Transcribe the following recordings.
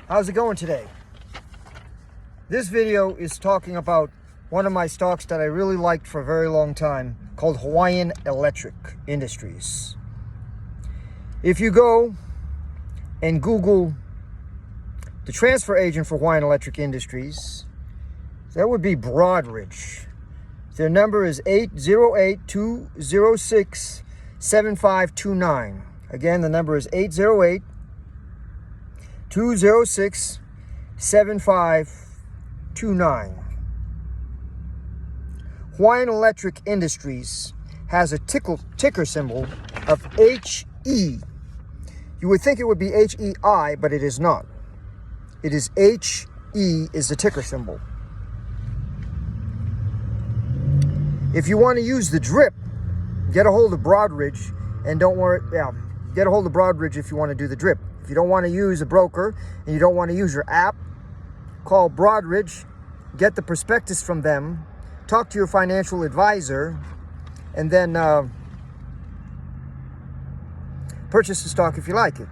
How's it going today? This video is talking about one of my stocks that I really liked for a very long time, called Hawaiian Electric Industries. If you go and Google the transfer agent for Hawaiian Electric Industries, that would be Broadridge. Their number is 808-206-7529. Again, the number is 808-206-7529. Hawaiian Electric Industries has a ticker symbol of HE. You would think it would be HEI, but it is not. It is HE is the ticker symbol. If you want to use the drip, get a hold of Broadridge, and don't worry, get a hold of Broadridge if you want to do the drip. If you don't want to use a broker and you don't want to use your app, call Broadridge, get the prospectus from them, talk to your financial advisor, and then purchase the stock if you like it.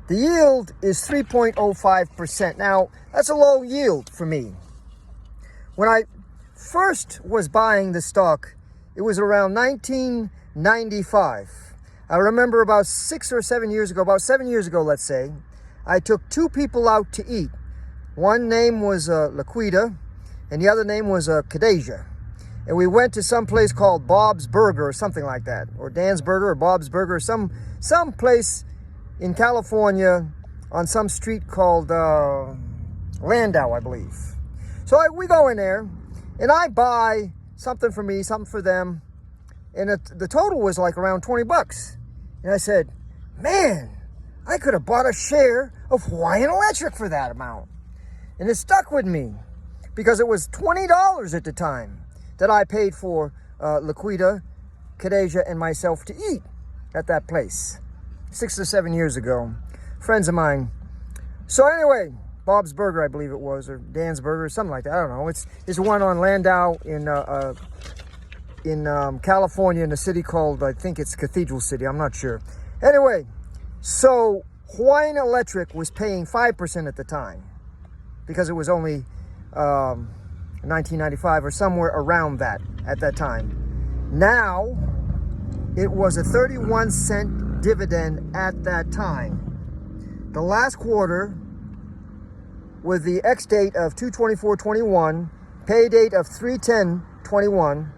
The yield is 3.05%. Now, that's a low yield for me. When I first was buying the stock, it was around 1995. I remember about 6 or 7 years ago, about 7 years ago, let's say, I took two people out to eat. One name was Laquita, and the other name was Khadijah. And we went to some place called Bob's Burger or something like that, or Dan's Burger or Bob's Burger, some place in California on some street called Landau, I believe. So we go in there, and I buy something for me, something for them, and the total was like around 20 bucks. And I said, man, I could have bought a share of Hawaiian Electric for that amount. And it stuck with me because it was $20 at the time that I paid for Laquita, Khadijah, and myself to eat at that place 6 or 7 years ago. Friends of mine. So anyway, Bob's Burger, I believe it was, or Dan's Burger, something like that. I don't know. It's one on Landau in California, in a city called, I think it's Cathedral City. I'm not sure. Anyway, so Hawaiian Electric was paying 5% at the time because it was only 1995 or somewhere around that at that time. Now, it was a 31-cent dividend at that time. The last quarter, with the X date of 2/24/21, pay date of 3/10/21.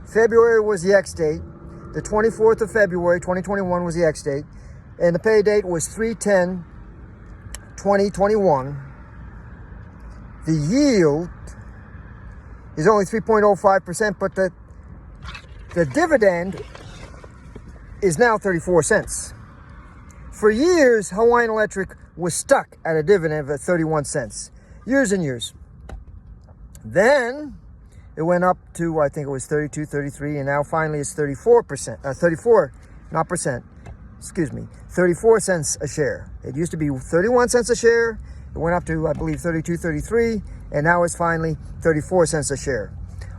February was the X date. The 24th of February 2021 was the X date, and the pay date was 3/10/2021. The yield is only 3.05%, but the dividend is now 34 cents. For years, Hawaiian Electric was stuck at a dividend of 31 cents. Years and years. Then it went up to, I think it was 32, 33, and now finally it's 34%. 34 cents a share. It used to be 31 cents a share. It went up to, I believe, 32, 33, and now it's finally 34 cents a share.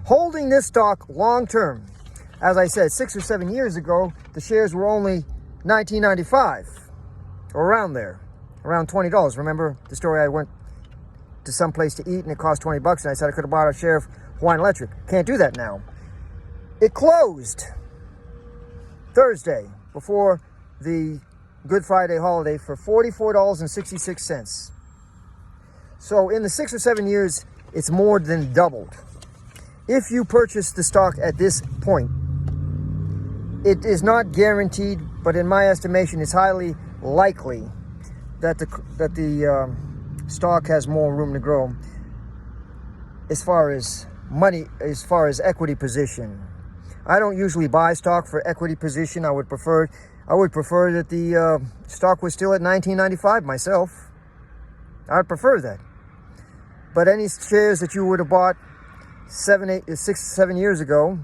Holding this stock long term, as I said, 6 or 7 years ago, the shares were only $19.95, or around there, around $20. Remember the story? I went to some place to eat and it cost 20 bucks, and I said I could have bought a share of Hawaiian Electric. Can't do that now. It closed Thursday before the Good Friday holiday for $44.66. So in the 6 or 7 years, it's more than doubled. If you purchase the stock at this point, it is not guaranteed, but in my estimation, it's highly likely that the stock has more room to grow as far as money, as far as equity position. I don't usually buy stock for equity position. I would prefer that the stock was still at $19.95 myself. I would prefer that. But any shares that you would have bought 6, 7 years ago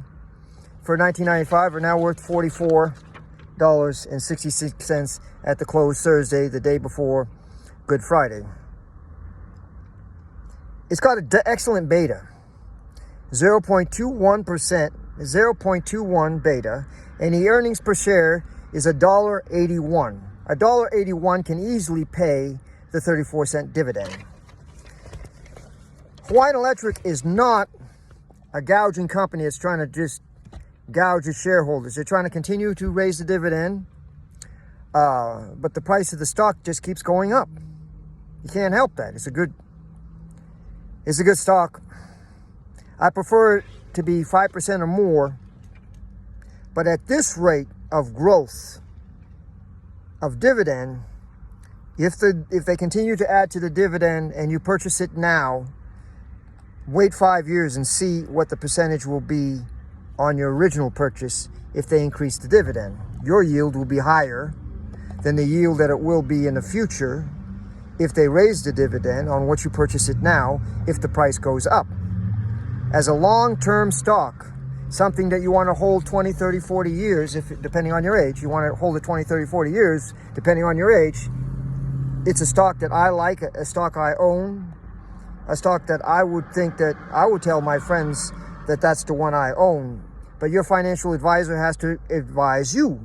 for $19.95 are now worth $44.66 at the close Thursday, the day before Good Friday. It's got an excellent beta, 0.21%, 0.21 beta, and the earnings per share is $1.81. $1.81 can easily pay the 34-cent dividend. Hawaiian Electric is not a gouging company that's trying to just gouge its shareholders. They're trying to continue to raise the dividend, but the price of the stock just keeps going up. You can't help that. It's a good stock. I prefer it to be 5% or more, but at this rate of growth of dividend, if they continue to add to the dividend and you purchase it now, wait 5 years and see what the percentage will be on your original purchase if they increase the dividend. Your yield will be higher than the yield that it will be in the future if they raise the dividend on what you purchase it now if the price goes up. As a long-term stock, something that you want to hold 20, 30, 40 years, depending on your age, you want to hold it 20, 30, 40 years, depending on your age, it's a stock that I like, a stock I own, a stock that I would think that I would tell my friends that that's the one I own. But your financial advisor has to advise you.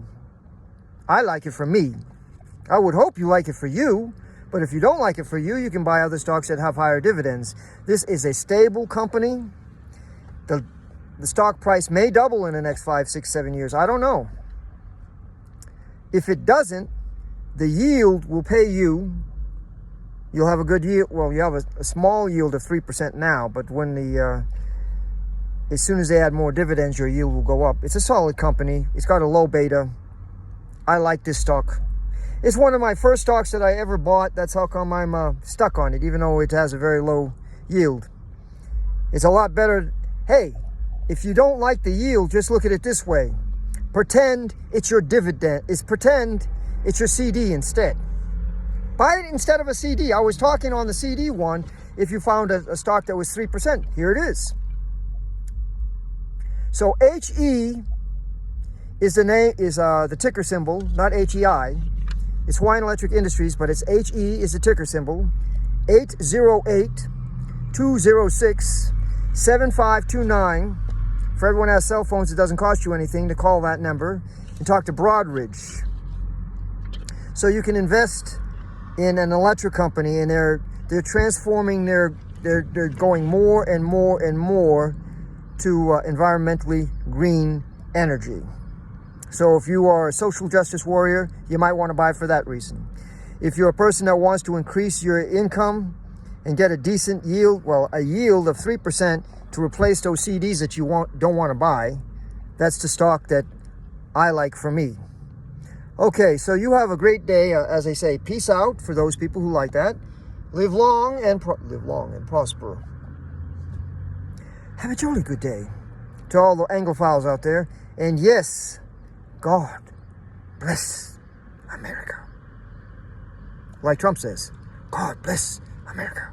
I like it for me. I would hope you like it for you. But if you don't like it for you, you can buy other stocks that have higher dividends. This is a stable company. The stock price may double in the next 5, 6, 7 years. I don't know. If it doesn't, the yield will pay you. You'll have a good yield. Well, you have a small yield of 3% now, but when as soon as they add more dividends, your yield will go up. It's a solid company. It's got a low beta. I like this stock. It's one of my first stocks that I ever bought. That's how come I'm stuck on it, even though it has a very low yield. It's a lot better. Hey, if you don't like the yield, just look at it this way. Pretend it's your dividend. Pretend it's your CD instead. Buy it instead of a CD. I was talking on the CD one. If you found a stock that was 3%, here it is. So HE is the ticker symbol, not HEI. It's Hawaiian Electric Industries, but it's HE is the ticker symbol. 808-206-7529. For everyone who has cell phones, it doesn't cost you anything to call that number and talk to Broadridge. So you can invest in an electric company, and they're transforming they're going more and more and more to environmentally green energy. So if you are a social justice warrior, you might want to buy for that reason. If you're a person that wants to increase your income and get a decent yield, well, a yield of 3% to replace those CDs that you don't want to buy, that's the stock that I like for me. Okay, so you have a great day. As I say, peace out for those people who like that. Live long and prosper. Have a jolly good day to all the Anglophiles out there. And yes, God bless America. Like Trump says, God bless America.